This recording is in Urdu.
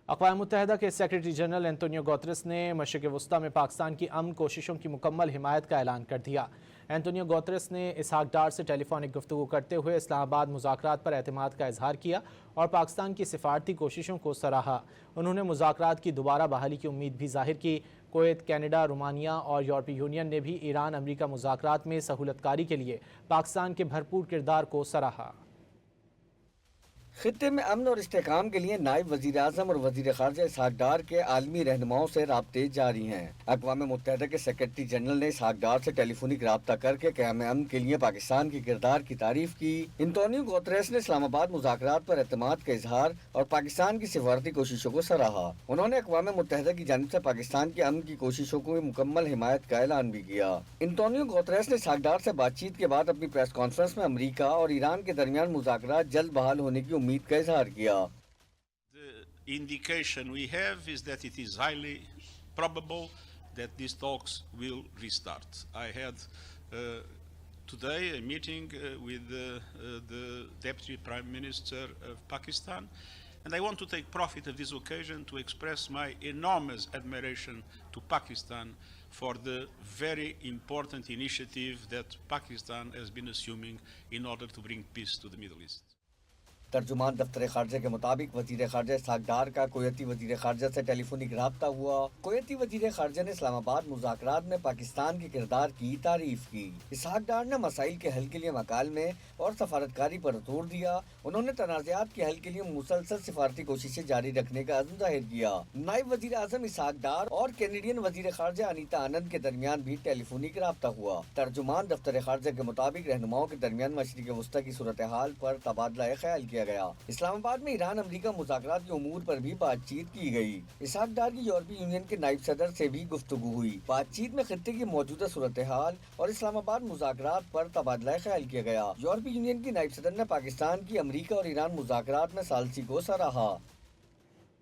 اقوام متحدہ کے سیکرٹری جنرل اینٹونیو گوتریس نے مشرق وسطیٰ میں پاکستان کی امن کوششوں کی مکمل حمایت کا اعلان کر دیا۔ اینٹونیو گوتریس نے اسحاق ڈار سے ٹیلی فونک گفتگو کرتے ہوئے اسلام آباد مذاکرات پر اعتماد کا اظہار کیا اور پاکستان کی سفارتی کوششوں کو سراہا۔ انہوں نے مذاکرات کی دوبارہ بحالی کی امید بھی ظاہر کی۔ کویت، کینیڈا، رومانیہ اور یورپی یونین نے بھی ایران امریکہ مذاکرات میں سہولت کاری کے لیے پاکستان کے بھرپور کردار کو سراہا۔ خطے میں امن اور استحکام کے لیے نائب وزیر اعظم اور وزیر خارجہ اسحاق ڈار کے عالمی رہنماؤں سے رابطے جاری ہیں۔ اقوام متحدہ کے سیکرٹری جنرل نے اسحاق ڈار سے ٹیلی فونک رابطہ کر کے قیام امن کے لیے پاکستان کے کردار کی تعریف کی۔ اینٹونیو گوتریس نے اسلام آباد مذاکرات پر اعتماد کا اظہار اور پاکستان کی سفارتی کوششوں کو سراہا۔ انہوں نے اقوام متحدہ کی جانب سے پاکستان کی امن کی کوششوں کو مکمل حمایت کا اعلان بھی کیا۔ اینٹونیو گوتریس نے اسحاق ڈار سے بات چیت کے بعد اپنی پریس کانفرنس میں امریکہ اور ایران کے درمیان مذاکرات جلد بحال ہونے کی امید کا اظہار کیا۔ The indication we have is that it is highly probable that these talks will restart. I had today a meeting with the Deputy Prime Minister of Pakistan, and I want to take profit of this occasion to express my enormous admiration to Pakistan for the very important initiative that Pakistan has been assuming in order to bring peace to the Middle East. ترجمان دفتر خارجہ کے مطابق وزیر خارجہ اسحاق ڈار کا کویتی وزیر خارجہ سے ٹیلی فونک رابطہ ہوا۔ کویتی وزیر خارجہ نے اسلام آباد مذاکرات میں پاکستان کے کردار کی تعریف کی۔ اسحاق ڈار نے مسائل کے حل کے لیے مکالمے اور سفارتکاری پر زور دیا۔ انہوں نے تنازعات کے حل کے لیے مسلسل سفارتی کوششیں جاری رکھنے کا عزم ظاہر کیا۔ نائب وزیر اعظم اسحاق ڈار اور کینیڈین وزیر خارجہ انیتا آنند کے درمیان بھی ٹیلی فونک رابطہ ہوا۔ ترجمان دفتر خارجہ کے مطابق رہنماؤں کے درمیان مشرق وسطیٰ کی صورتحال پر تبادلہ خیال کیا گیا۔ اسلام آباد میں ایران امریکہ مذاکرات کے امور پر بھی بات چیت کی گئی۔ اسحاق ڈار کی یورپی یونین کے نائب صدر سے بھی گفتگو ہوئی۔ بات چیت میں خطے کی موجودہ صورتحال اور اسلام آباد مذاکرات پر تبادلہ خیال کیا گیا۔ یورپی یونین کی نائب صدر نے پاکستان کی امریکہ اور ایران مذاکرات میں ثالثی کو سراہا۔